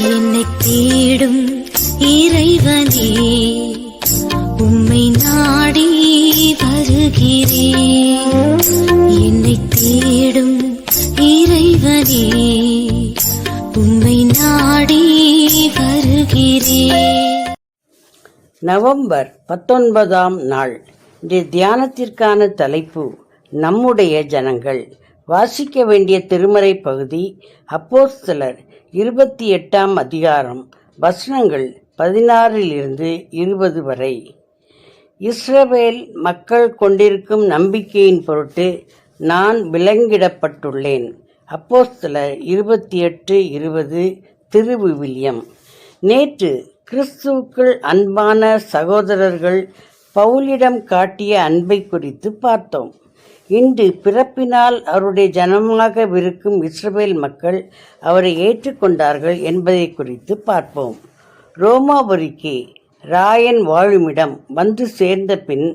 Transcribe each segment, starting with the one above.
என்னை தேடும் இறைவனே, உம்மை நாடி வருகிறேன். என்னை தேடும் இறைவனே, உம்மை நாடி வருகிறேன். நவம்பர் 19ஆம் நாள். இன்றைய தியானத்திற்கான தலைப்பு நம்முடைய ஜனங்கள். வாசிக்க வேண்டிய திருமறை பகுதி அப்போஸ்தலர் 28ஆம் அதிகாரம், வசனங்கள் 16 20 வரை. இஸ்ரவேல் மக்கள் கொண்டிருக்கும் நம்பிக்கையின் பொருட்டு நான் விலங்கிடப்பட்டுள்ளேன். அப்போஸ்தலர் 28:20 திருவிவிலியம். நேற்று கிறிஸ்துவுக்குள் அன்பான சகோதரர்கள் பவுலிடம் காட்டிய அன்பை குறித்து பார்த்தோம். இன்று பிறப்பினால் அவருடைய ஜனமாகவிருக்கும் இஸ்ரவேல் மக்கள் அவரை ஏற்றுக்கொண்டார்கள் என்பதை குறித்து பார்ப்போம். ரோமாபுரிக்கு ராயன் வாழுமிடம் வந்து சேர்ந்த பின்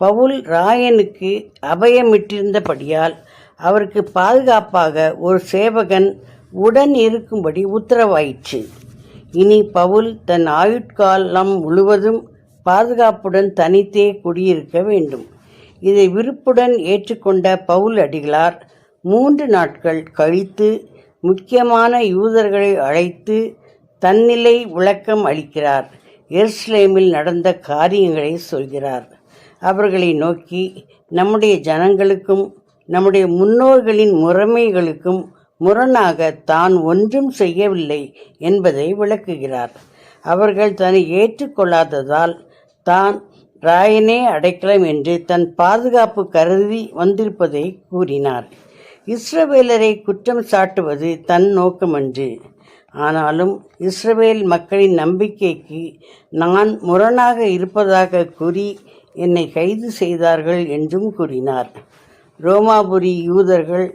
பவுல் ராயனுக்கு அபயமிட்டிருந்தபடியால் அவருக்கு பாதுகாப்பாக ஒரு சேவகன் உடன் இருக்கும்படி உத்தரவாயிற்று. இனி பவுல் தன் ஆயுட்காலம் முழுவதும் பாதுகாப்புடன் தனித்தே குடியிருக்க வேண்டும். இதை விருப்புடன் ஏற்றுக்கொண்ட பவுல் அடிகளார் 3 நாட்கள் கழித்து முக்கியமான யூதர்களை அழைத்து தன்னிலை விளக்கம் அளிக்கிறார். எருசலேமில் நடந்த காரியங்களை சொல்கிறார். அவர்களை நோக்கி நம்முடைய ஜனங்களுக்கும் நம்முடைய முன்னோர்களின் முறைமைகளுக்கும் முரணாக தான் ஒன்றும் செய்யவில்லை என்பதை விளக்குகிறார். அவர்கள் தன்னை ஏற்றுக்கொள்ளாததால் தான் ராயனே அடைக்கலம் என்று தன் பாதுகாப்பு கருதி வந்திருப்பதை கூறினார். இஸ்ரவேலரை குற்றம் சாட்டுவது தன் நோக்கமன்று. ஆனாலும் இஸ்ரவேல் மக்களின் நம்பிக்கைக்கு நான் முரணாக இருப்பதாக கூறி என்னை கைது செய்தார்கள் என்றும் கூறினார். ரோமாபுரி யூதர்கள்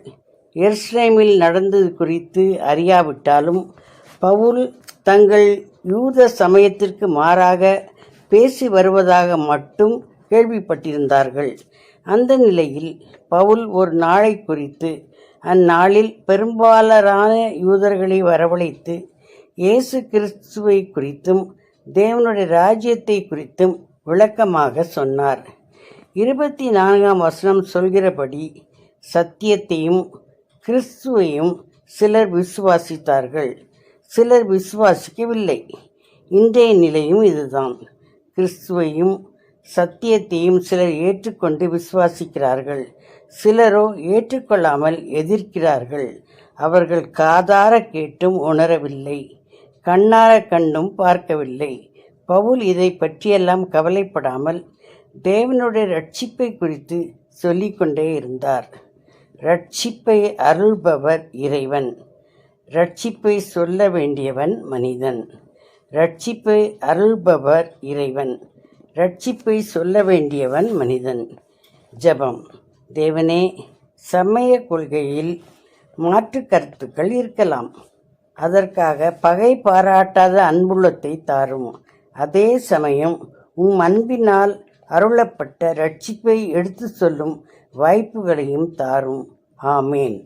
எருசலேமில் நடந்தது குறித்து அறியாவிட்டாலும் பவுல் தங்கள் யூத சமயத்திற்கு மாறாக பேசி வருவதாக மட்டும் கேள்விப்பட்டிருந்தார்கள். அந்த நிலையில் பவுல் ஒரு நாளை குறித்து அந்நாளில் பெரும்பாலான யூதர்களை வரவழைத்து இயேசு கிறிஸ்துவை குறித்தும் தேவனுடைய ராஜ்யத்தை குறித்தும் விளக்கமாக சொன்னார். 24ஆம் வசனம் சொல்கிறபடி சத்தியத்தையும் கிறிஸ்துவையும் சிலர் விசுவாசித்தார்கள், சிலர் விசுவாசிக்கவில்லை. இன்றைய நிலையும் இதுதான். கிறிஸ்துவையும் சத்தியத்தையும் சிலர் ஏற்றுக்கொண்டு விசுவாசிக்கிறார்கள், சிலரோ ஏற்றுக்கொள்ளாமல் எதிர்க்கிறார்கள். அவர்கள் காதார கேட்டும் உணரவில்லை, கண்ணார கண்டும் பார்க்கவில்லை. பவுல் இதை பற்றியெல்லாம் கவலைப்படாமல் தேவனுடைய ரட்சிப்பை குறித்து சொல்லிக்கொண்டே இருந்தார். ரட்சிப்பை அருள்பவர் இறைவன், ரட்சிப்பை சொல்ல வேண்டியவன் மனிதன். ரட்சிப்பை அருள்பவர் இறைவன், ரட்சிப்பை சொல்ல வேண்டியவன் மனிதன். ஜெபம். தேவனே, சமய கொள்கையில் மாற்று கருத்துக்கள் இருக்கலாம். அதற்காக பகை பாராட்டாத அன்புள்ளத்தை தாரும். அதே சமயம் அன்பினால் அருளப்பட்ட ரட்சிப்பை எடுத்து சொல்லும் வாய்ப்புகளையும் தாரும். ஆமேன்.